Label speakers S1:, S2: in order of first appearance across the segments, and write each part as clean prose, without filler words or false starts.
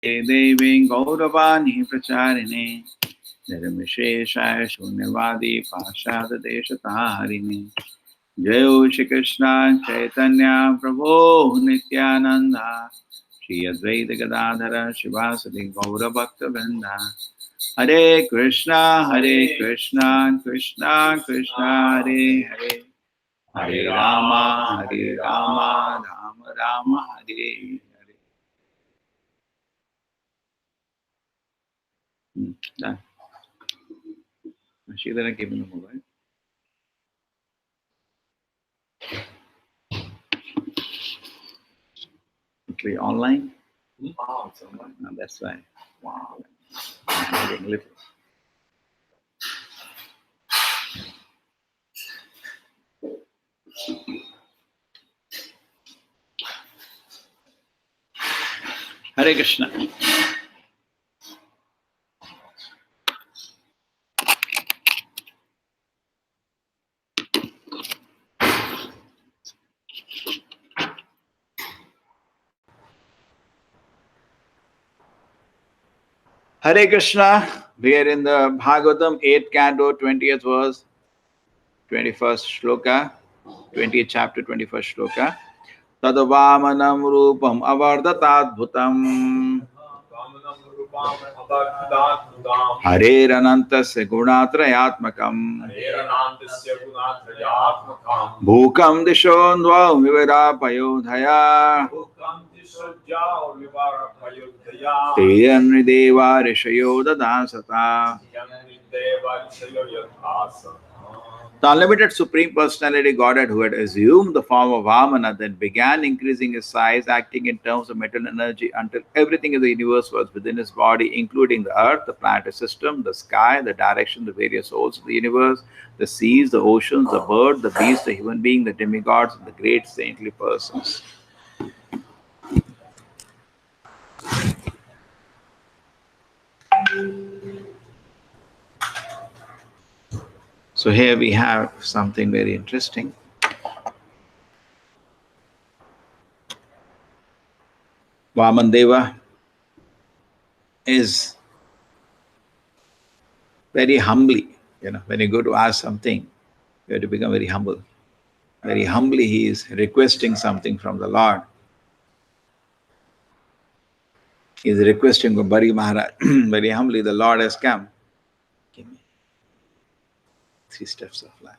S1: Deving Gauravani Pracharine Nirmisheshaya Shunyavadi Pashada Deshatharini Jayo Shri Krishna Chaitanya Prabhu Nityananda Shri Advaita Gadadhara Shivasati Gaura Bhakta Vrinda Hare Krishna Krishna Krishna Hare Hare Hare Rama Rama Rama Hare Hare. Done. Shidhara gave me the mobile. Okay, online? Oh, it's online. No, that's why. Wow. I'm getting little. Hare Krishna. Hare Krishna. We are in the Bhagavatam 8th canto, 20th verse, 21st shloka, 20th chapter, 21st shloka. Tadavamanam rupam avardhatadbhutam Hareranantasya gunatrayatmakam Bhukam dishondvam vivarapayodhaya Teyanrideva rishayo dadasata. The unlimited Supreme Personality Godhead who had assumed the form of Vamana then began increasing his size, acting in terms of mental energy until everything in the universe was within his body, including the earth, the planetary system, the sky, the direction, the various souls of the universe, the seas, the oceans, the bird, the beast, the human being, the demigods, and the great saintly persons. So here we have something very interesting. Vamandeva is very humbly, when you go to ask something, you have to become very humble. Very humbly he is requesting something from the Lord. He is requesting from Bari Maharaj. Very humbly the Lord has come. Give me 3 steps of life.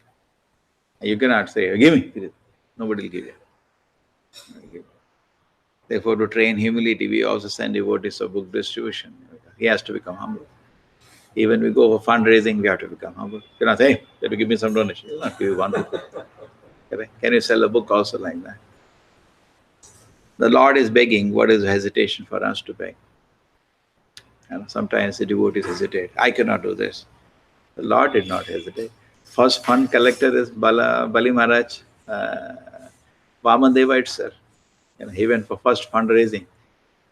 S1: You cannot say, give me. Nobody will give you. Therefore, to train humility, we also send devotees of book distribution. He has to become humble. Even we go for fundraising, we have to become humble. You cannot say, hey, you have to give me some donation. He will not give you 1 rupee. Can you sell a book also like that? The Lord is begging. What is the hesitation for us to beg? Sometimes the devotees hesitate. I cannot do this. The Lord did not hesitate. First fund collector is Bali Maharaj, Vamandeva itself. He went for first fundraising.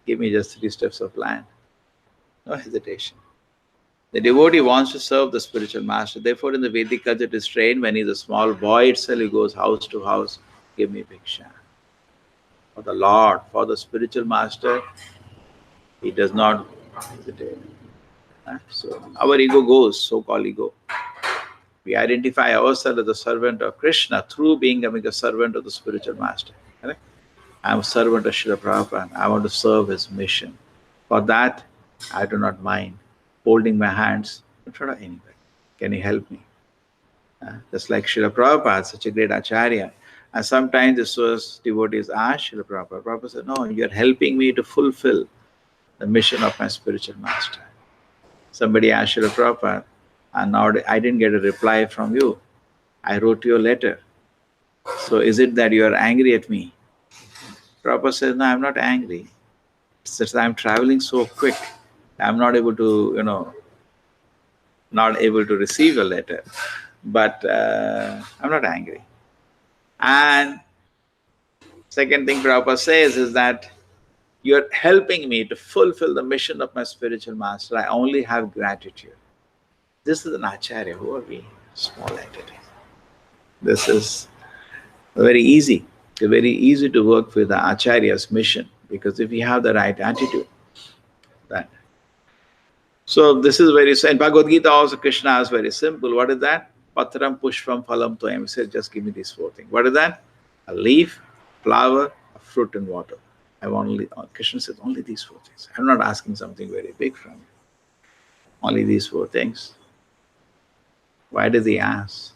S1: Give me just 3 steps of land. No hesitation. The devotee wants to serve the spiritual master. Therefore, in the Vedic culture, it is trained when he's a small boy itself, he goes house to house, give me bhiksha. For the Lord, for the spiritual master, he does not hesitate. So our ego goes, so-called ego. We identify ourselves as the servant of Krishna through becoming a servant of the spiritual master. Correct? I am a servant of Srila Prabhupada. I want to serve his mission. For that, I do not mind holding my hands in front of anybody. Can you help me? Just like Srila Prabhupada, such a great Acharya. And sometimes this was devotees asked Srila Prabhupada. Prabhupada said, no, you are helping me to fulfill the mission of my spiritual master. Somebody asked Srila Prabhupada, and now I didn't get a reply from you. I wrote you a letter. So is it that you are angry at me? Prabhupada says, no, I'm not angry. It's just I'm traveling so quick. I'm not able to, not able to receive your letter. But I'm not angry. And second thing Prabhupada says is that you're helping me to fulfill the mission of my spiritual master. I only have gratitude. This is an Acharya. Who are we? Small entity. This is very easy. It's very easy to work with the Acharya's mission, because if you have the right attitude, That. So this is very, in Bhagavad Gita also Krishna is very simple. What is that? Patram pushpam phalam toyam. He says, just give me these four things. What is that? A leaf, flower, a fruit, and water. I want only, Krishna says, only these four things. I'm not asking something very big from you. Only these four things. Why does he ask?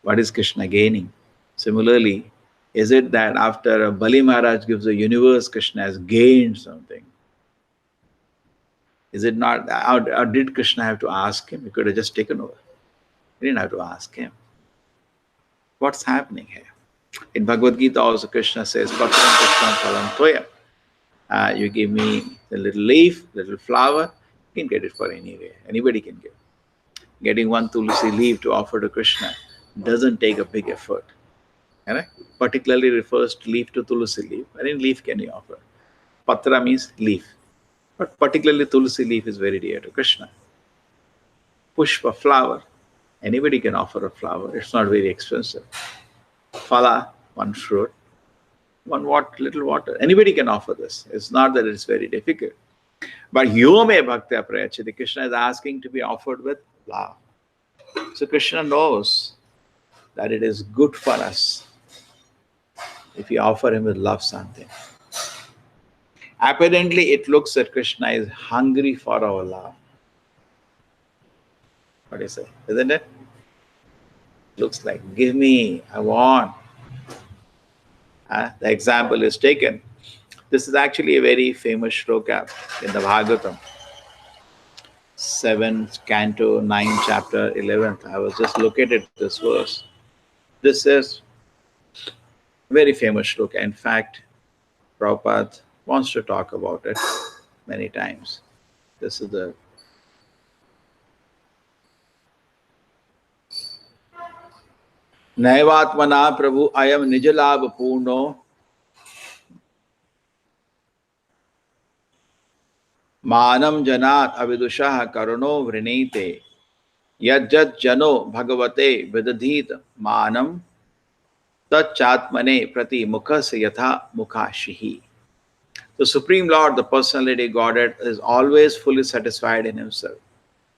S1: What is Krishna gaining? Similarly, is it that after Bali Maharaj gives the universe, Krishna has gained something? Is it not, or did Krishna have to ask him? He could have just taken over. He didn't have to ask him. What's happening here? In Bhagavad Gita also Krishna says, Patram Pushpam Phalam Toya. You give me a little leaf, little flower, you can get it for anywhere. Anybody can give. Getting one tulsi leaf to offer to Krishna doesn't take a big effort. Right? Particularly refers to leaf to tulsi leaf. Any leaf can you offer? Patra means leaf. But particularly tulsi leaf is very dear to Krishna. Pushpa, flower. Anybody can offer a flower. It's not very expensive. Phala, one fruit. One little water. Anybody can offer this. It's not that it's very difficult. But yome bhakti prayachati. Krishna is asking to be offered with love. So Krishna knows that it is good for us if we offer him with love something. Apparently, it looks that Krishna is hungry for our love. What do you say? Isn't it? Looks like, give me, I want. The example is taken. This is actually a very famous shloka in the Bhagavatam. 7th canto, 9th chapter, 11th. I was just looking at this verse. This is a very famous shloka. In fact, Prabhupada wants to talk about it many times. This is the Naivatmana Prabhu Ayam Nijalabha Purno Manam Janat Avidushaha Karuno Vrinete Yajjat Jano Bhagavate Vidadhit Manam Tachatmane Prati Mukhas Yatha Mukhashihi. The Supreme Lord, the Personality Godhead, is always fully satisfied in himself.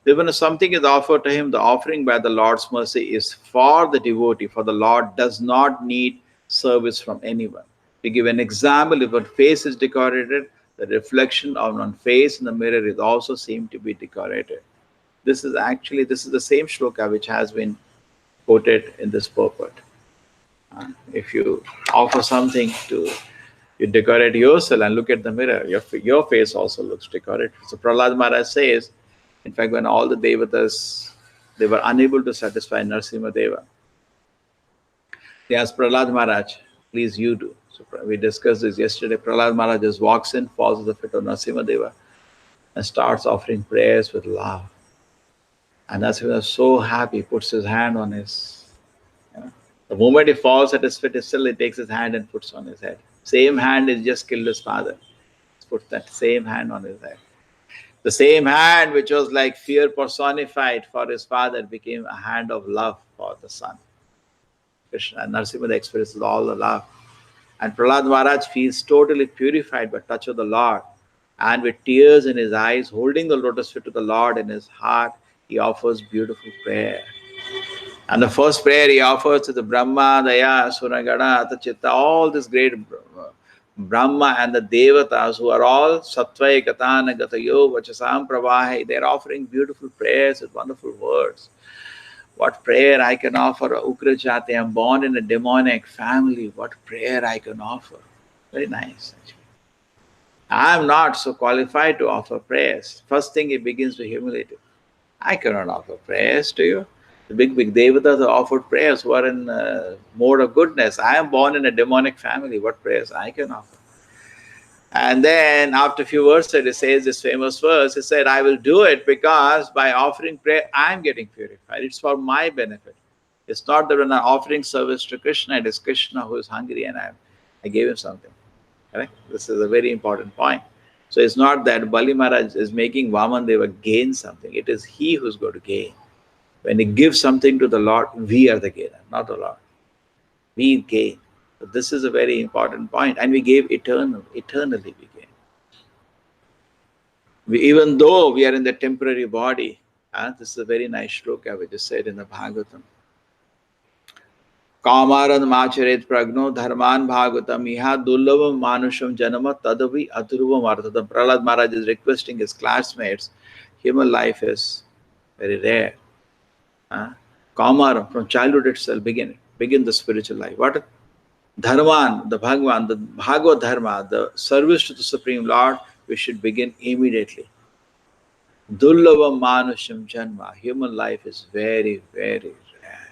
S1: Even if something is offered to him, the offering by the Lord's mercy is for the devotee, for the Lord does not need service from anyone. To give an example, if a face is decorated, the reflection of one face in the mirror is also seen to be decorated. This is the same shloka which has been quoted in this purport. If you offer something to, you decorate yourself and look at the mirror, your face also looks decorated. So Prahlad Maharaj says, in fact, when all the Devatas, they were unable to satisfy Narasimha Deva, they asked Prahlad Maharaj, please you do. So we discussed this yesterday. Prahlad Maharaj just walks in, falls at the feet of Narasimha Deva and starts offering prayers with love. And Narasimha is so happy, puts his hand on his, the moment he falls at his feet, he takes his hand and puts on his head. Same hand is just killed his father. Put that same hand on his head. The same hand which was like fear personified for his father became a hand of love for the son. Krishna and Narasimha experiences all the love. And Prahlad Maharaj feels totally purified by touch of the Lord. And with tears in his eyes, holding the lotus feet to the Lord in his heart, he offers beautiful prayer. And the first prayer he offers to the Brahma, Daya, Suragana, Atachitta, all this great Brahma and the Devatas who are all Sattvai, Gatana, Gatayo, Vachasam, Pravahi, they are offering beautiful prayers with wonderful words. What prayer I can offer? Ukrajati, I am born in a demonic family. What prayer I can offer? Very nice, actually. I am not so qualified to offer prayers. First thing he begins to humiliate it. I cannot offer prayers to you. The big Devatas have offered prayers who are in mode of goodness. I am born in a demonic family. What prayers I can offer? And then after a few verses, he says this famous verse. He said, I will do it because by offering prayer, I am getting purified. It's for my benefit. It's not that when I'm offering service to Krishna, it is Krishna who is hungry and I gave him something. Correct? This is a very important point. So it's not that Bali Maharaj is making Vaman Deva gain something. It is he who's going to gain. When he gives something to the Lord, we are the gainer, not the Lord. We gain. So this is a very important point. And we gave eternally we gain. Even though we are in the temporary body, this is a very nice shloka which is said in the Bhagavatam. Kamaran macharet pragno dharman bhagavatam iha dullavam manusham janama tadavi adhruvam arthadam. Prahlad Maharaj is requesting his classmates, human life is very rare. Kamaram, from childhood itself, begin the spiritual life. What? Dharman, the Bhagavan, the Bhagavad Dharma, the service to the Supreme Lord, we should begin immediately. Dullavam manusham janma, human life is very, very rare.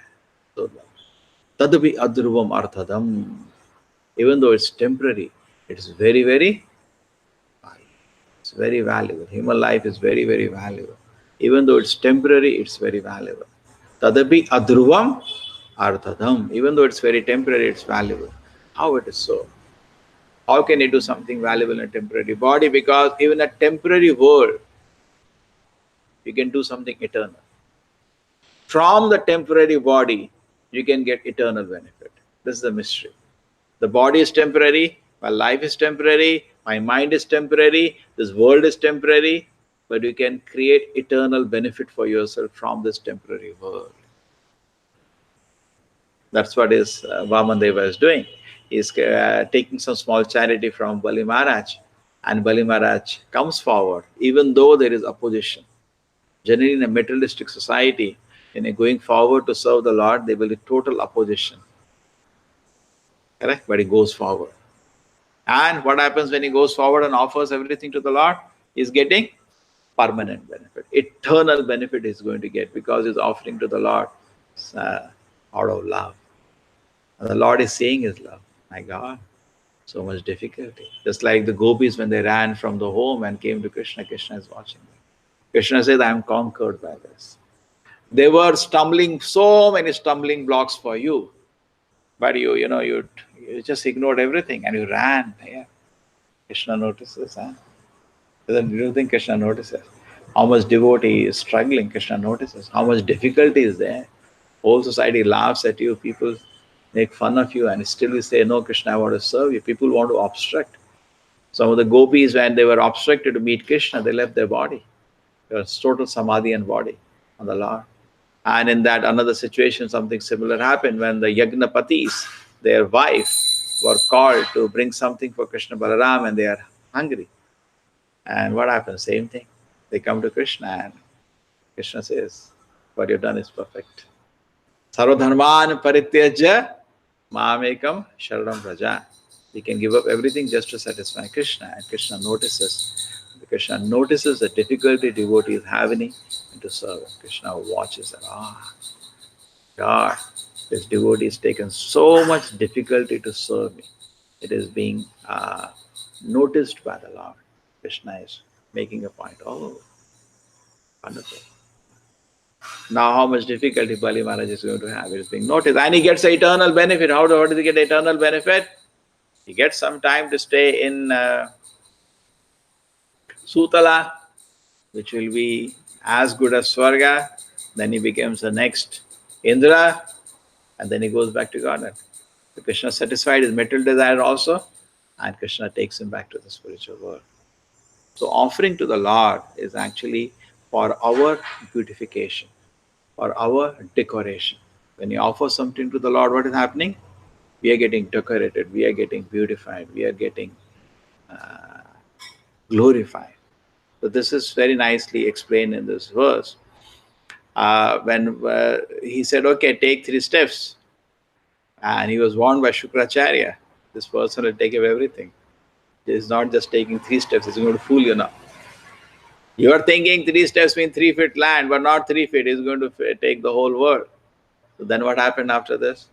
S1: Dullavam. Tadapi adhruvam arthadam. Even though it's temporary, it's very, very valuable. It's very valuable. Human life is very, very valuable. Even though it's temporary, it's very valuable. Tadapi adhruvam arthadam. Even though it's very temporary, it's valuable. How it is so? How can you do something valuable in a temporary body? Because even a temporary world, you can do something eternal. From the temporary body, you can get eternal benefit. This is the mystery. The body is temporary, my life is temporary, my mind is temporary, this world is temporary, but you can create eternal benefit for yourself from this temporary world. That's what Vamanadeva is doing. He's taking some small charity from Bali Maharaj, and Bali Maharaj comes forward, even though there is opposition. Generally, in a materialistic society, going forward to serve the Lord, there will be total opposition. Correct? But he goes forward. And what happens when he goes forward and offers everything to the Lord? He's getting permanent benefit. Eternal benefit he's going to get because he's offering to the Lord out of love. And the Lord is seeing his love. My God, so much difficulty. Just like the gopis when they ran from the home and came to Krishna, Krishna is watching them. Krishna said, I am conquered by this. They were stumbling, so many stumbling blocks for you. But you just ignored everything and you ran. Yeah. Krishna notices. You don't think Krishna notices? How much devotee is struggling, Krishna notices. How much difficulty is there. Whole society laughs at you. People make fun of you and still you say, no, Krishna, I want to serve you. People want to obstruct. Some of the gopis, when they were obstructed to meet Krishna, they left their body. There was total samadhi and body on the Lord. And in that another situation, something similar happened when the Yagnapatis, their wife, were called to bring something for Krishna Balaram and they are hungry. And what happens? Same thing. They come to Krishna and Krishna says, what you've done is perfect. Sarvadharman parityaja mamekam sharanam vraja. We can give up everything just to satisfy Krishna. And Krishna notices. Krishna notices the difficulty devotee is having to serve him. Krishna watches and God, this devotee has taken so much difficulty to serve me. It is being noticed by the Lord. Krishna is making a point. Oh, wonderful. Now how much difficulty Bali Maharaj is going to have? It is being noticed. And he gets eternal benefit. How does he get eternal benefit? He gets some time to stay in Sutala, which will be as good as Swarga. Then he becomes the next Indra, and then he goes back to Godhead. So Krishna satisfied his material desire also, and Krishna takes him back to the spiritual world. So offering to the Lord is actually for our beautification, for our decoration. When you offer something to the Lord, what is happening? We are getting decorated, we are getting beautified, we are getting glorified. So this is very nicely explained in this verse. When he said, okay, take 3 steps. And he was warned by Shukracharya, this person will take away everything. He is not just taking 3 steps, he's going to fool you now. You are thinking 3 steps mean 3 feet land, but not 3 feet. He's going to take the whole world. So then what happened after this?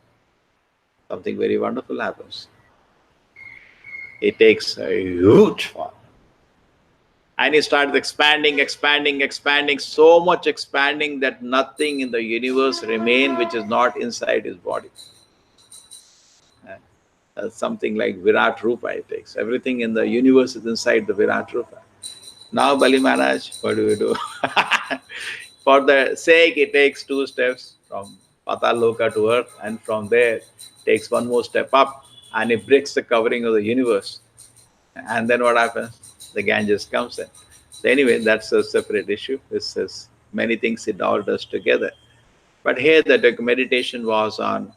S1: Something very wonderful happens. He takes a huge fall. And he starts expanding, so much expanding that nothing in the universe remains which is not inside his body. Something like Virat Rupa it takes. Everything in the universe is inside the Virat Rupa. Now Bali Maharaj, what do we do? For the sake, he takes 2 steps from Patal Loka to earth, and from there takes 1 more step up, and he breaks the covering of the universe. And then what happens? The Ganges comes in. Anyway, that's a separate issue. This is many things it all does together. But here the meditation was on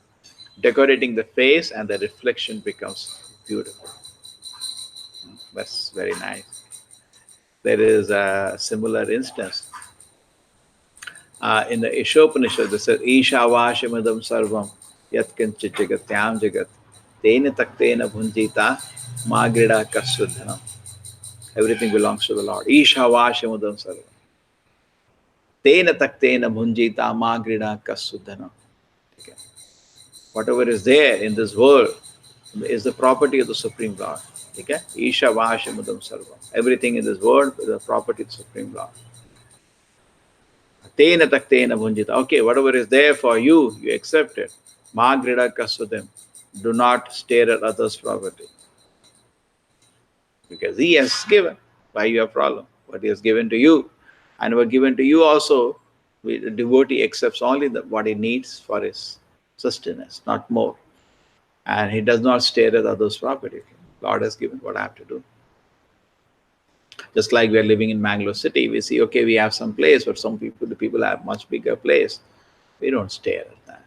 S1: decorating the face, and the reflection becomes beautiful. That's very nice. There is a similar instance in the Ishopanishad. It says, Ishavashamadam sarvam yatkanchit jagatyam jagat tena taktena bhunjita magrida kasudhanam. Everything belongs to the Lord. Ishavashamadam sarvam tena taktena bhunjita magrida kasudhanam. Okay. Whatever is there in this world is the property of the Supreme Lord. Okay? Ishavashamadam sarvam. Everything in this world is the property of the Supreme Lord. Tena taktena bhunjita. Okay, whatever is there for you, you accept it. Magrida kasudem. Do not stare at others' property. Because he has given. Why you have problem? What he has given to you. And what given to you also, the devotee accepts only what he needs for his sustenance, not more. And he does not stare at others' property. Lord has given what I have to do. Just like we are living in Mangalore city, we see, okay, we have some place, but the people have much bigger place. We don't stare at that.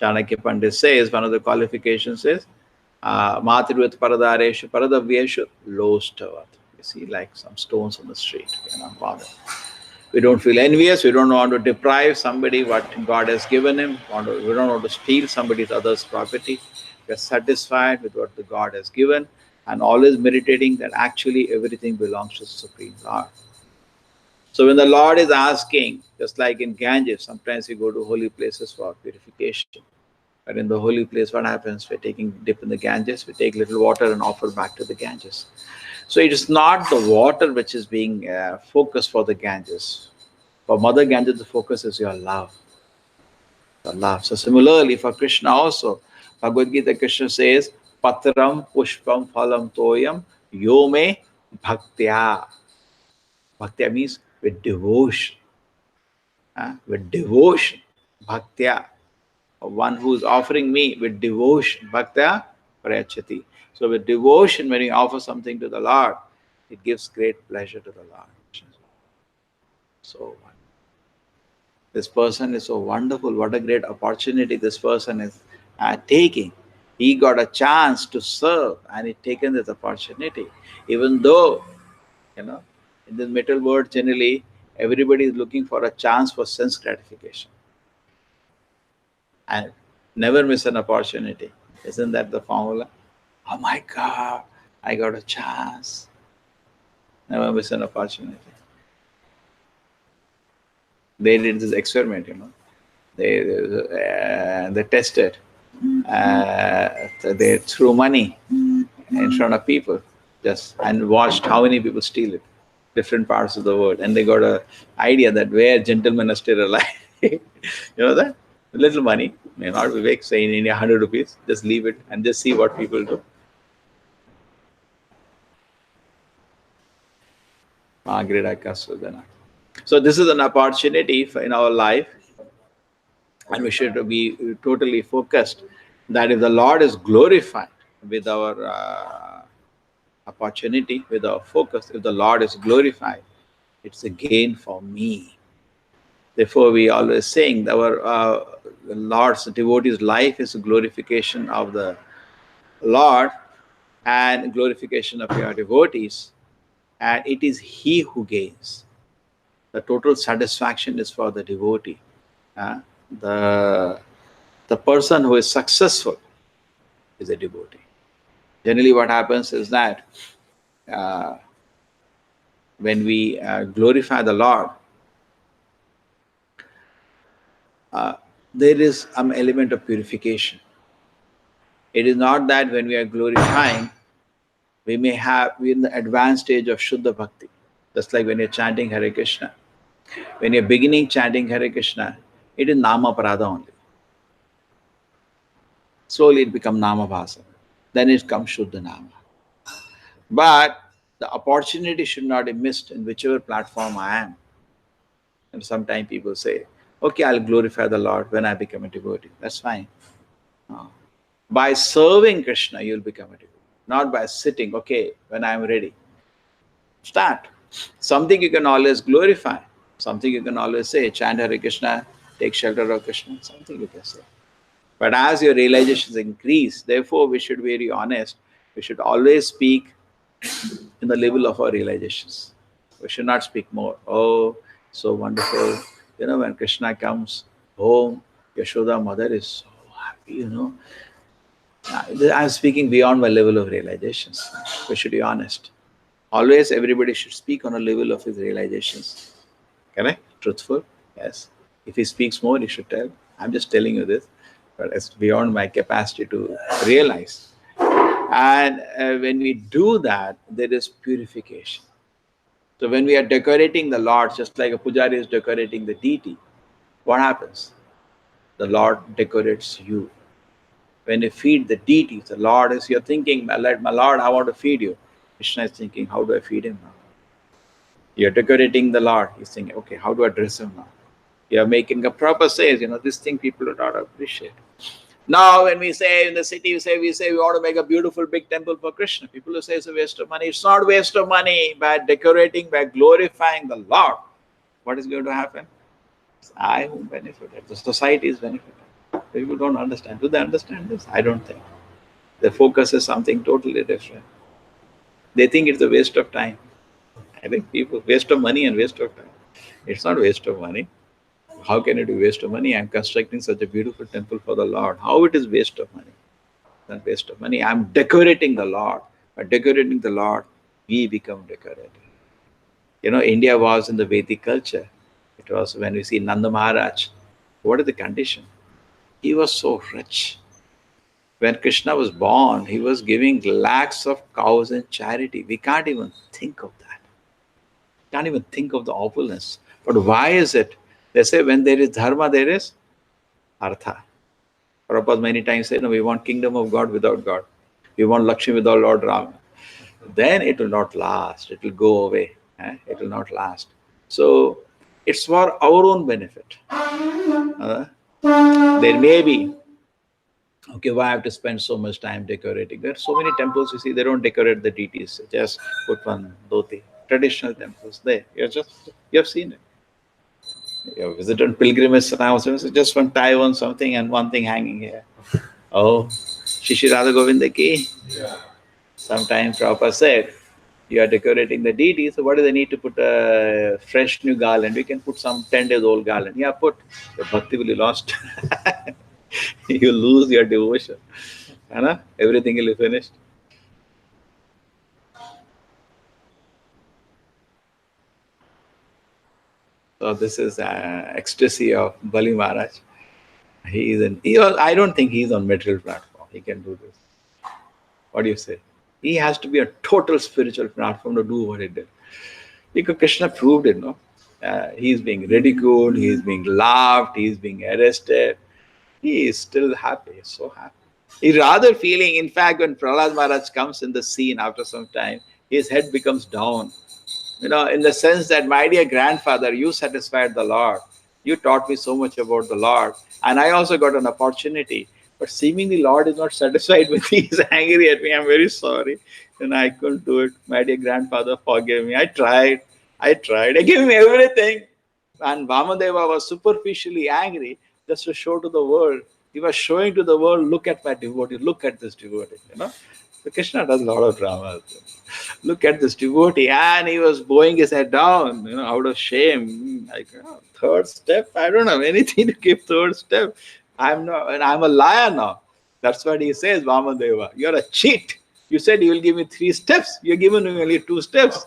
S1: Chanakya Pandit says, one of the qualifications is, Matirvat Paradareshu Paradavyeshu Lostavat. You see, like some stones on the street. We are not bothered. We don't feel envious. We don't want to deprive somebody what God has given him. We don't want to steal somebody's other's property. We are satisfied with what the God has given, and always meditating that actually everything belongs to the Supreme Lord. So when the Lord is asking, just like in Ganges, sometimes we go to holy places for purification. But in the holy place, what happens? We're taking dip in the Ganges, we take little water and offer back to the Ganges. So it is not the water which is being focused for the Ganges. For Mother Ganges, the focus is your love. The love. So similarly, for Krishna also, Bhagavad Gita, Krishna says, Patram pushpam phalam toyam yome bhaktya. Bhaktya means with devotion. With devotion. Bhaktya. One who is offering me with devotion. Bhaktya prayachati. So with devotion, when you offer something to the Lord, it gives great pleasure to the Lord. So this person is so wonderful. What a great opportunity this person is taking. He got a chance to serve, and he taken this opportunity. Even though, in this material world, generally, everybody is looking for a chance for sense gratification. And never miss an opportunity. Isn't that the formula? Oh my God, I got a chance. Never miss an opportunity. They did this experiment, They tested. They threw money in front of people and watched how many people steal it, different parts of the world. And they got an idea that where gentlemen are still alive. You know that? Little money, may not be big, say in India 100 rupees, just leave it and just see what people do. So this is an opportunity in our life, and we should be totally focused that if the Lord is glorified with our opportunity, with our focus, if the Lord is glorified, it's a gain for me. Therefore, we always saying our Lord's devotee's life is a glorification of the Lord and glorification of your devotees, and it is he who gains. The total satisfaction is for the devotee. The person who is successful is a devotee. Generally what happens is that when we glorify the Lord, there is some element of purification. It is not that when we are glorifying, we're in the advanced stage of Shuddha Bhakti. Just like when you're chanting Hare Krishna. When you're beginning chanting Hare Krishna, it is Nama Parada only. Slowly it becomes Nama Bhasa. Then it comes Shuddha Nama. But the opportunity should not be missed in whichever platform I am. And sometimes people say, okay, I'll glorify the Lord when I become a devotee. That's fine. By serving Krishna, you'll become a devotee. Not by sitting, okay, when I'm ready. Start. Something you can always glorify. Something you can always say, chant Hare Krishna, take shelter of Krishna, something you can say. But as your realizations increase, therefore we should be very honest. We should always speak in the level of our realizations. We should not speak more. Oh, so wonderful. When Krishna comes home, Yashoda mother is so happy. I'm speaking beyond my level of realizations. We should be honest. Always everybody should speak on a level of his realizations. Correct? Truthful? Yes. If he speaks more, he should tell. I'm just telling you this, but it's beyond my capacity to realize. And when we do that, there is purification. So when we are decorating the Lord, just like a pujari is decorating the deity, what happens? The Lord decorates you. When you feed the deities, the Lord is, you're thinking, my Lord, I want to feed you. Krishna is thinking, how do I feed him now? You're decorating the Lord. He's thinking, okay, how do I dress him now? You're making a proper sales, this thing people do not appreciate. Now, when we say in the city, we say we want to make a beautiful big temple for Krishna. People will say it's a waste of money. It's not waste of money. By decorating, by glorifying the Lord, what is going to happen? It's I who benefited. The society is benefited. People don't understand. Do they understand this? I don't think. The focus is something totally different. They think it's a waste of time. I think people waste of money and waste of time. It's not waste of money. How can it be waste of money? I'm constructing such a beautiful temple for the Lord. How it is waste of money? It's not waste of money. I'm decorating the Lord. By decorating the Lord, we become decorated. India was in the Vedic culture. It was when we see Nanda Maharaj. What is the condition? He was so rich. When Krishna was born, he was giving lakhs of cows in charity. We can't even think of that. Can't even think of the opulence. But why is it? They say when there is dharma, there is artha. Prabhupada many times said, no, we want kingdom of God without God. We want Lakshmi without Lord Rama. Then it will not last. It will go away. It will not last. So it's for our own benefit. There may be, okay, why I have to spend so much time decorating? There are so many temples, you see, they don't decorate the deities. Just put one dhoti. Traditional temples there. You have seen it. You have visited pilgrimage now, so just one tie on something and one thing hanging here. Oh, Shishi Radha Govinda ki. Yeah. Sometime Prabhupada said, you are decorating the deity, so what do they need to put a fresh new garland? We can put some 10 days old garland. Yeah, put. Your bhakti will be lost. You lose your devotion. Everything will be finished. So this is ecstasy of Bali Maharaj. I don't think he's on material platform. He can do this. What do you say? He has to be a total spiritual platform to do what he did. Because Krishna proved it, no? He's being ridiculed, he's being laughed, he's being arrested. He is still happy, he's so happy. He's rather feeling, in fact, when Prahlad Maharaj comes in the scene after some time, his head becomes down. In the sense that, my dear grandfather, you satisfied the Lord. You taught me so much about the Lord. And I also got an opportunity. But seemingly Lord is not satisfied with me. He's angry at me. I'm very sorry. And I couldn't do it. My dear grandfather, forgive me. I tried. I gave him everything. And Vamadeva was superficially angry just to show to the world. He was showing to the world, look at my devotee. Look at this devotee. So Krishna does a lot of drama. Look at this devotee, and he was bowing his head down, out of shame. Like, third step, I don't have anything to give third step. I'm a liar now. That's what he says, Vamadeva. You're a cheat. You said you will give me 3 steps. You're giving me only 2 steps.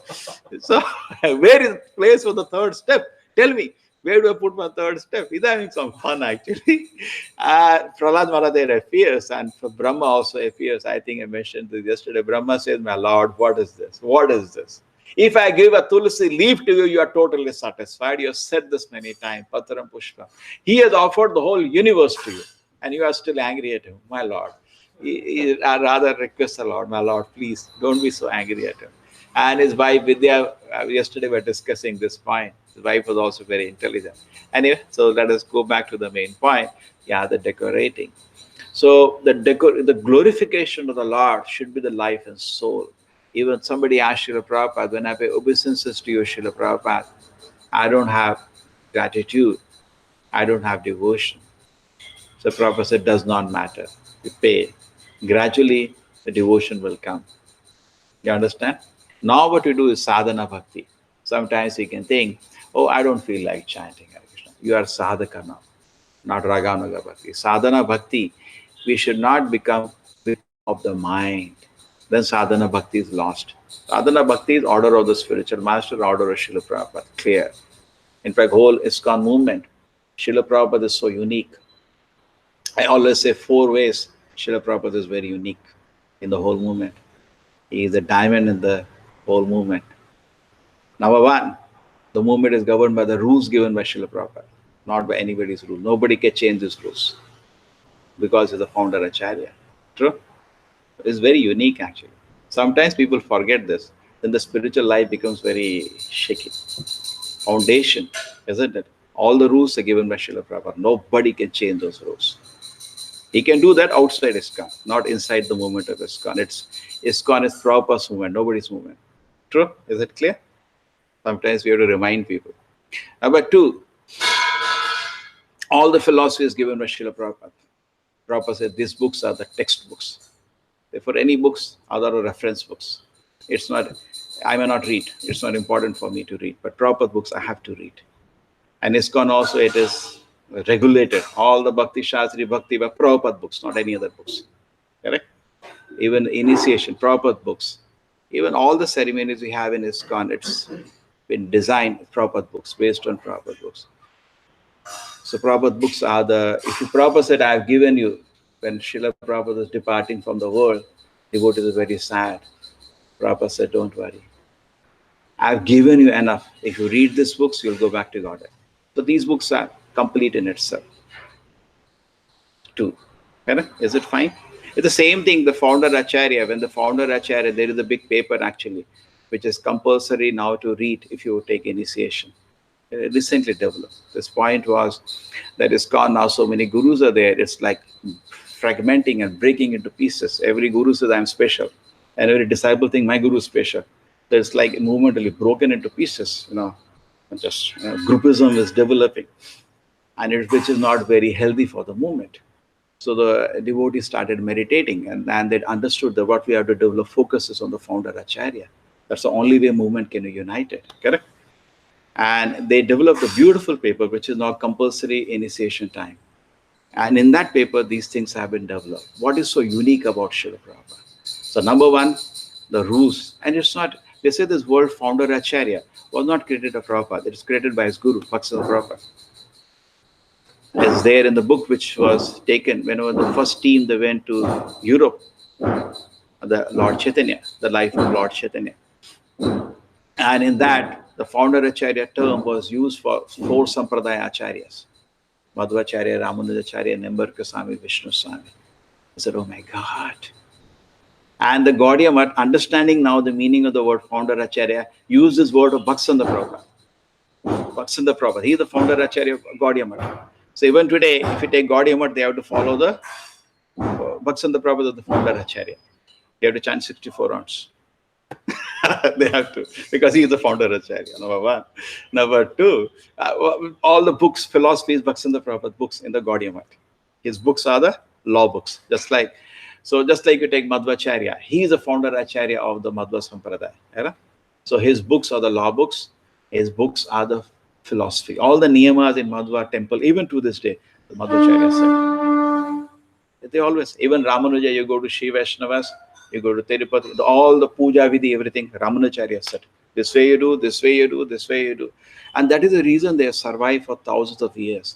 S1: So where is place for the third step? Tell me. Where do I put my third step? He's having some fun, actually. Prahlad Maharaj appears, and for Brahma also appears. I think I mentioned this yesterday. Brahma says, my Lord, what is this? What is this? If I give a tulsi leaf to you, you are totally satisfied. You have said this many times, Patram Pushpa. He has offered the whole universe to you, and you are still angry at him. My Lord. I rather request the Lord, my Lord, please, don't be so angry at him. And his wife Vidya, yesterday we were discussing this point. His wife was also very intelligent. Anyway, so let us go back to the main point. Yeah, the decorating. So the glorification of the Lord should be the life and soul. Even somebody asked Srila Prabhupada, when I pay obeisances to you, Srila Prabhupada, I don't have gratitude, I don't have devotion. So Prabhupada said, does not matter. You pay. Gradually, the devotion will come. You understand? Now what we do is sadhana bhakti. Sometimes you can think, oh, I don't feel like chanting Hare Krishna. You are sadhaka now, not raganuga bhakti. Sadhana bhakti, we should not become victim of the mind. Then sadhana bhakti is lost. Sadhana bhakti is order of the spiritual master, order of Srila Prabhupada. Clear. In fact, whole ISKCON movement, Srila Prabhupada is so unique. I always say 4 ways Srila Prabhupada is very unique in the whole movement. He is a diamond in the whole movement. Number 1, the movement is governed by the rules given by Srila Prabhupada, not by anybody's rule. Nobody can change these rules because he's the founder Acharya. True? It's very unique actually. Sometimes people forget this. Then the spiritual life becomes very shaky. Foundation, isn't it? All the rules are given by Srila Prabhupada. Nobody can change those rules. He can do that outside ISKCON, not inside the movement of ISKCON. ISKCON is Prabhupada's movement, nobody's movement. True? Is it clear? Sometimes we have to remind people. Number 2, all the philosophy is given by Srila Prabhupada. Prabhupada said these books are the textbooks. Therefore, any books are the reference books. It's not, I may not read. It's not important for me to read. But Prabhupada books I have to read. And ISKCON also, it is regulated. All the Bhakti Shastri, Bhakti, but Prabhupada books, not any other books. Correct? Even initiation, Prabhupada books. Even all the ceremonies we have in ISKCON, it's been designed Prabhupada books, based on Prabhupada books. So Prabhupada books are the, if Prabhupada said, I have given you, when Srila Prabhupada was departing from the world, devotees are very sad. Prabhupada said, don't worry. I have given you enough. If you read these books, you'll go back to Godhead. So these books are complete in itself. 2. Is it fine? It's the same thing, the founder Acharya. When the founder Acharya, there is a big paper actually, which is compulsory now to read if you take initiation. Recently developed. This point was that ISKCON now so many gurus are there, it's like fragmenting and breaking into pieces. Every guru says, I'm special. And every disciple thinks, my guru is special. So it's like a movement really broken into pieces, just groupism is developing. And which is not very healthy for the movement. So the devotees started meditating and they understood that what we have to develop focuses on the founder Acharya. That's the only way movement can be united. Correct? And they developed a beautiful paper, which is now compulsory initiation time. And in that paper, these things have been developed. What is so unique about Srila Prabhupada? So number 1, the rules. And it's not, they say this word founder Acharya was not created by Prabhupada. It is created by his guru, Bhakti Prabhupada. It's there in the book which was taken whenever the first team they went to Europe, the Lord Chaitanya, the life of Lord Chaitanya. And in that, the founder Acharya term was used for 4 Sampradaya Acharyas. Madhvacharya, Ramanujacharya, Nimbarka Swami, Vishnu Swami. I said, oh my God. And the Gaudiya Math, understanding now the meaning of the word founder Acharya, used this word of Bhaksanda Prabhupada. Bhaksanda Prabhupada, he is the founder Acharya of Gaudiya Math. So even today, if you take Gaudiya Math, they have to follow the Bhaksanda Prabhupada, the founder Acharya. They have to chant 64 rounds. They have to, because he is the founder Acharya, number 1. Number 2, all the books, philosophies, Bhaksanda Prabhupada books in the Gaudiya Math. His books are the law books, just like you take Madhvacharya, he is the founder Acharya of the Madhva Sampradaya. Right? So his books are the law books, his books are the philosophy. All the niyamas in Madhva temple, even to this day, the Madhvacharya said. They always, even Ramanuja, you go to Shiva Vaishnavas, you go to Tirupati, all the puja vidhi, everything, Ramanacharya said. This way you do, this way you do, this way you do. And that is the reason they have survived for thousands of years.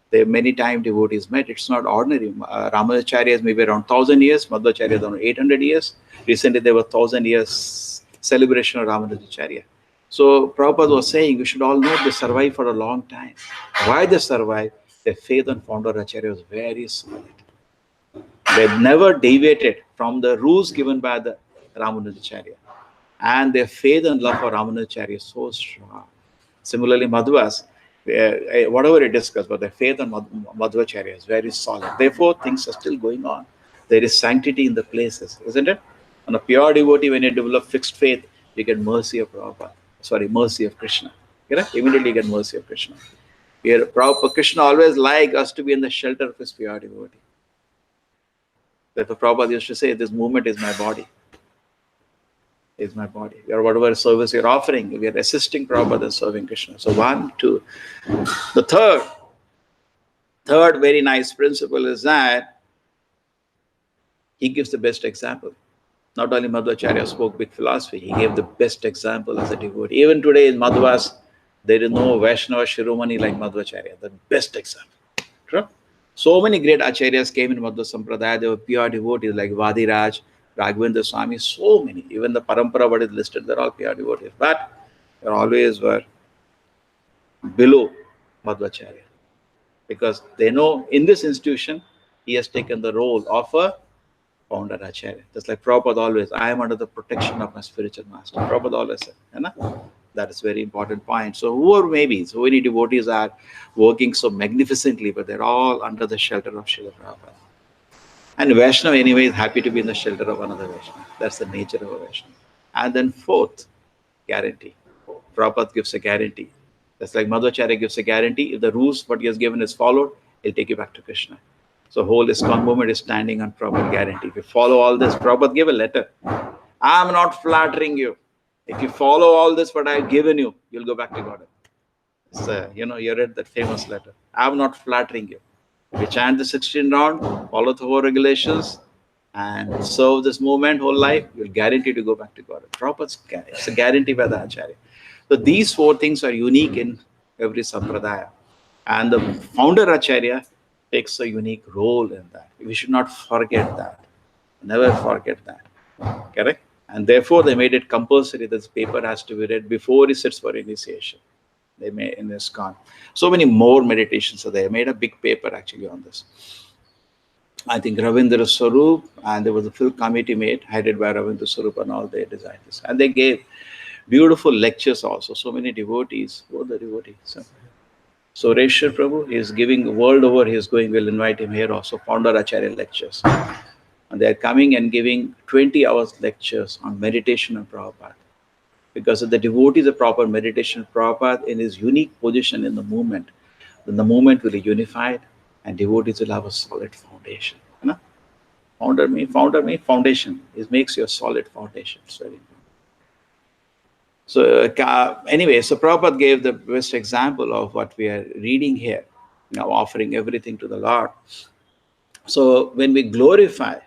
S1: They have many times devotees met. It's not ordinary. Ramanacharya is maybe around 1,000 years, Madhvacharya is around 800 years. Recently there were 1,000 years celebration of Ramanujacharya. So Prabhupada was saying, we should all know they survived for a long time. Why they survived? Their faith on founder Acharya was very solid. They never deviated from the rules given by the Ramanujacharya. And their faith and love for Ramanujacharya is so strong. Similarly, Madhvas, whatever it discussed, but their faith on Madhvacharya is very solid. Therefore, things are still going on. There is sanctity in the places, isn't it? On a pure devotee, when you develop fixed faith, you get mercy of Prabhupada. Sorry, mercy of Krishna. Correct? Immediately you get mercy of Krishna. Here, Prabhupada, Krishna always like us to be in the shelter of his pure devotee. Therefore, Prabhupada used to say, this movement is my body. Is my body. Or whatever service you're offering, we are assisting Prabhupada in serving Krishna. So 1, 2. The third very nice principle is that he gives the best example. Not only Madhvacharya spoke big philosophy, he gave the best example as a devotee. Even today in Madhvas, there is no Vaishnava Shiromani like Madhvacharya, the best example. True? So many great acharyas came in Madhva Sampradaya, they were pure devotees like Vadiraj, Raghavendra Swami, so many. Even the Parampara, what is listed, they're all pure devotees. But they always were below Madhvacharya. Because they know in this institution, he has taken the role of a founder Acharya. Just like Prabhupada always, I am under the protection of my spiritual master. Prabhupada always said, that is very important point. So whoever maybe, so many devotees are working so magnificently, but they're all under the shelter of Srila Prabhupada. And Vaishnava anyway is happy to be in the shelter of another Vaishnava. That's the nature of a Vaishnava. And then fourth, guarantee. Prabhupada gives a guarantee. That's like Madhvacharya gives a guarantee. If the rules, what he has given is followed, he'll take you back to Krishna. So whole ISKCON movement is standing on Prabhupada guarantee. If you follow all this, Prabhupada gave a letter. I'm not flattering you. If you follow all this, what I've given you, you'll go back to God. So, you read that famous letter. I'm not flattering you. If you chant the 16 round, follow the 4 regulations, and serve this movement whole life, you'll guarantee to go back to God. Prabhupada's it's a guarantee by the Acharya. So these 4 things are unique in every sampradaya. And the founder Acharya takes a unique role in that. We should not forget that. Never forget that. Correct? And therefore, they made it compulsory that this paper has to be read before he sits for initiation. They made in ISKCON. So many more meditations. So they made a big paper actually on this. I think Ravindra Swarup, and there was a full committee made, headed by Ravindra Swarup, and all they designed this. And they gave beautiful lectures also. So many devotees. Who are the devotees? So Reshwar Prabhu is giving world over, he is going, we'll invite him here also, founder Acharya lectures. And they are coming and giving 20 hours lectures on meditation of Prabhupada. Because if the devotee is a proper meditation of Prabhupada in his unique position in the movement, then the movement will be unified and devotees will have a solid foundation. Founder me, foundation. It makes you a solid foundation. It's very important. So anyway, so Prabhupada gave the best example of what we are reading here, offering everything to the Lord. So when we glorify,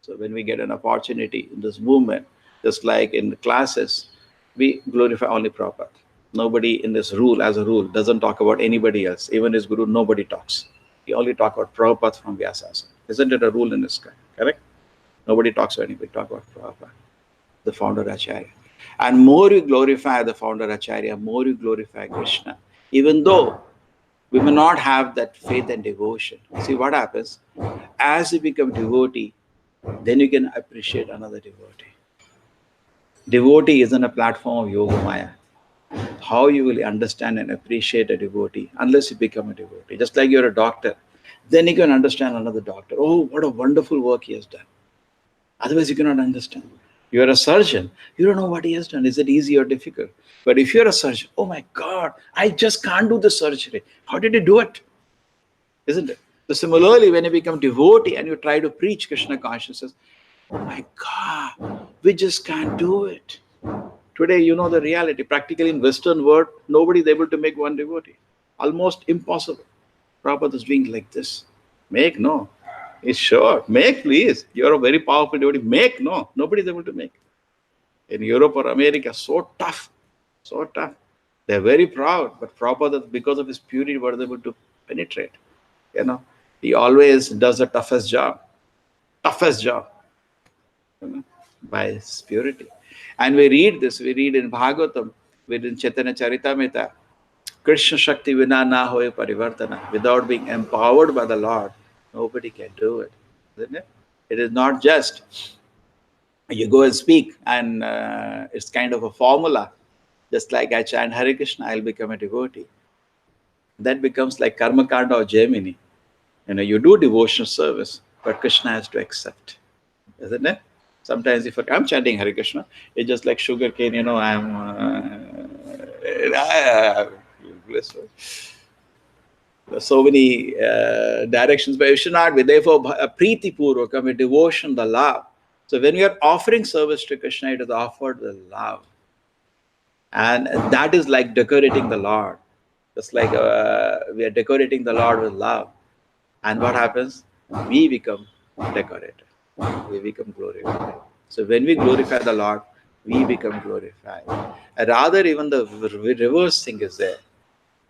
S1: so when we get an opportunity in this movement, just like in the classes, we glorify only Prabhupada. Nobody in this rule, as a rule, doesn't talk about anybody else. Even his guru, nobody talks. We only talk about Prabhupada from Vyasasana. Isn't it a rule in this kind? Correct? Nobody talks about anybody. Talk about Prabhupada, the founder Acharya. And more you glorify the founder Acharya, more you glorify Krishna. Even though we may not have that faith and devotion. See what happens? As you become devotee, then you can appreciate another devotee. Devotee isn't a platform of Yoga Maya. How you will understand and appreciate a devotee unless you become a devotee. Just like you're a doctor, then you can understand another doctor. Oh, what a wonderful work he has done. Otherwise, you cannot understand. You're a surgeon. You don't know what he has done. Is it easy or difficult? But if you're a surgeon, oh my God, I just can't do the surgery. How did he do it? Isn't it? So similarly, when you become devotee and you try to preach Krishna consciousness, oh my God, we just can't do it. Today, you know the reality. Practically in Western world, nobody is able to make one devotee. Almost impossible. Prabhupada is doing like this. Make, no. It's sure. Make, please. You're a very powerful devotee. Make, no. Nobody is able to make. In Europe or America, so tough. So tough. They're very proud. But Prabhupada, because of his purity, was able to penetrate. He always does the toughest job. Toughest job. By his purity. And we read this. We read in Bhagavatam. We read in Chaitanya Charitamrita. Krishna Shakti vina na hoye parivartana. Without being empowered by the Lord, nobody can do it. Isn't it? It is not just you go and speak and it's kind of a formula. Just like I chant Hare Krishna, I'll become a devotee. That becomes like Karma Kanda or Gemini. You do devotional service, but Krishna has to accept. Isn't it? Sometimes if I'm chanting Hare Krishna, it's just like sugar cane, there's so many directions, but it should not be. Therefore, Preeti Purvakam, a devotion, the love. So when we are offering service to Krishna, it is offered with love. And that is like decorating the Lord. Just like we are decorating the Lord with love. And what happens? We become decorated. We become glorified. So when we glorify the Lord, we become glorified. Rather, even the reverse thing is there.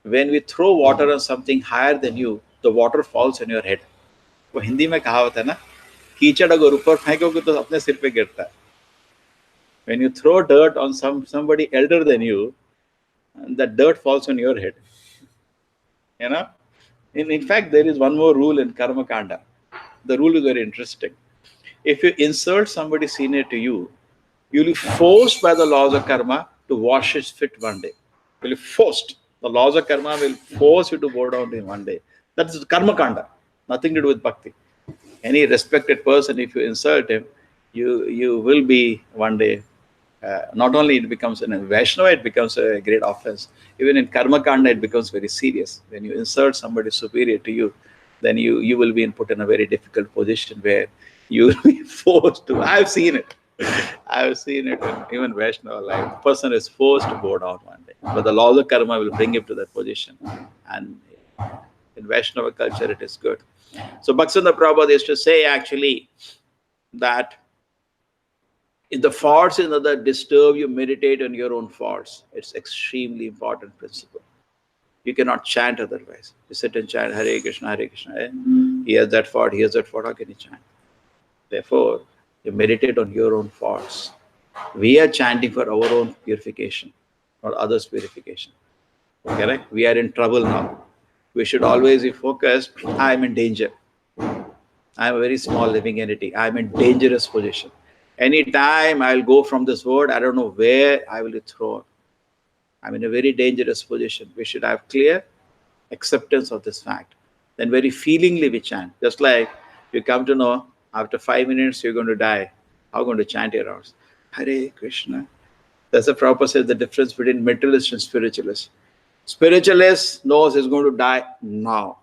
S1: When we throw water on something higher than you, the water falls on your head. वो हिंदी में कहावत है ना, कीचड़ अगर ऊपर फेंकोगे तो अपने सिर पे गिरता है. When you throw dirt on somebody elder than you, that dirt falls on your head. You know. In fact, there is one more rule in Karma Kanda. The rule is very interesting. If you insult somebody senior to you, you'll be forced by the laws of karma to wash his feet one day. You'll be forced. The laws of karma will force you to bow down to him one day. That is Karma Kanda. Nothing to do with bhakti. Any respected person, if you insult him, you will be one day. Not only it becomes an Vaishnava, it becomes a great offense. Even in Karma Kanda, it becomes very serious. When you insult somebody superior to you, then you will be put in a very difficult position where you will be forced to. I've seen it. I've seen it in even Vaishnava life. The person is forced to bow down one day. But the laws of karma will bring him to that position. And in Vaishnava culture, it is good. So Bhaktivinoda Prabhupada used to say actually that if the faults in other disturb you, meditate on your own faults. It's extremely important principle. You cannot chant otherwise. You sit and chant Hare Krishna, Hare Krishna. He has that fault, he has that fault. How can you chant? Therefore, you meditate on your own faults. We are chanting for our own purification, not others' purification. Correct? We are in trouble now. We should always be focused. I am in danger. I am a very small living entity. I am in dangerous position. Anytime I'll go from this world, I don't know where I will be thrown. I'm in a very dangerous position. We should have clear acceptance of this fact. Then very feelingly we chant. Just like you come to know after 5 minutes you're going to die. How are you going to chant your hours? Hare Krishna. That's the Prabhupada says the difference between materialist and spiritualist. Spiritualist knows he's going to die now.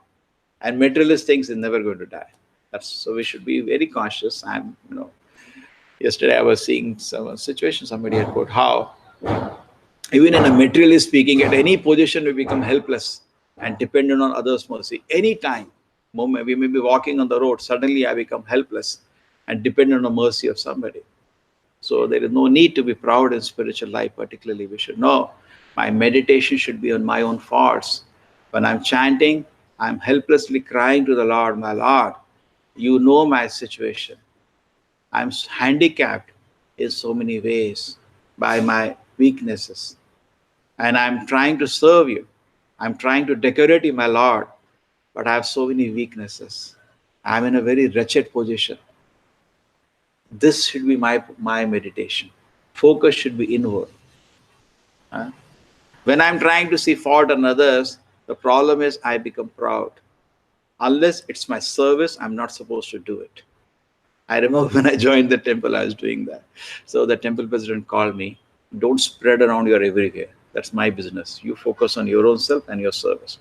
S1: And materialist thinks he's never going to die. So we should be very cautious. Yesterday I was seeing some situation somebody had put how even in a materialist speaking, at any position we become helpless and dependent on others' mercy. Any time, we may be walking on the road, suddenly I become helpless and dependent on the mercy of somebody. So there is no need to be proud in spiritual life, particularly we should know my meditation should be on my own faults. When I'm chanting, I'm helplessly crying to the Lord, my Lord, you know my situation. I'm handicapped in so many ways by my weaknesses. And I'm trying to serve you. I'm trying to decorate you, my Lord, but I have so many weaknesses. I'm in a very wretched position. This should be my meditation. Focus should be inward. When I'm trying to see fault in others, the problem is I become proud. Unless it's my service, I'm not supposed to do it. I remember when I joined the temple, I was doing that. So the temple president called me, don't spread around your everywhere. That's my business. You focus on your own self and your service.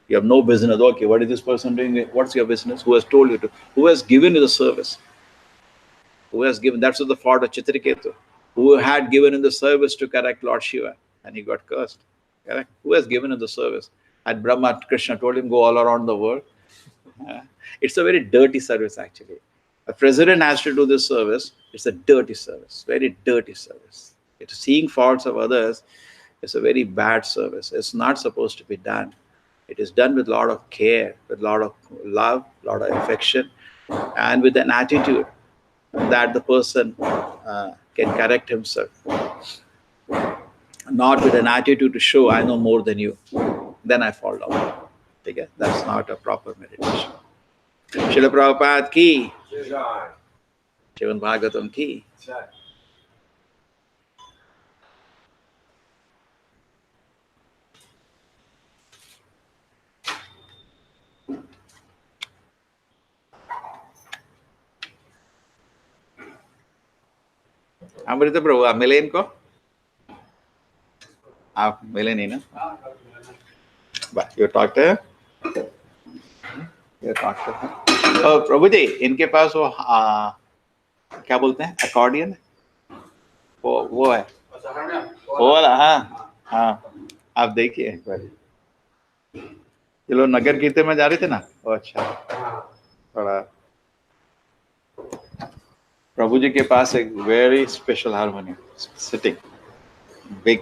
S1: You have no business. Okay, what is this person doing? What's your business? Who has told you to? Who has given you the service? Who has given? That's the fault of Chitraketu, who had given in the service to correct Lord Shiva, and he got cursed. Correct? Who has given in the service? And Brahma, Krishna told him, go all around the world. It's a very dirty service, actually. A president has to do this service. It's a dirty service, very dirty service. It's seeing faults of others. It's a very bad service. It's not supposed to be done. It is done with a lot of care, with a lot of love, a lot of affection, and with an attitude that the person can correct himself. Not with an attitude to show, I know more than you. Then I fall down. Okay? That's not a proper meditation. Srila Prabhupada ki. Srimad Bhagavatam ki. अमृत प्रभु आप मिले इनको? आप मिले नहीं ना? You talk to him? You talk to him? तो प्रभु जी इनके पास वो क्या बोलते हैं अकॉर्डियन, वो है वो वाला। हाँ हाँ, आप देखिए एक बार। ये लोग नगर कीर्तन में जा रहे थे ना, वो अच्छा थोड़ा। प्रभु जी के पास एक very special harmonium sitting, big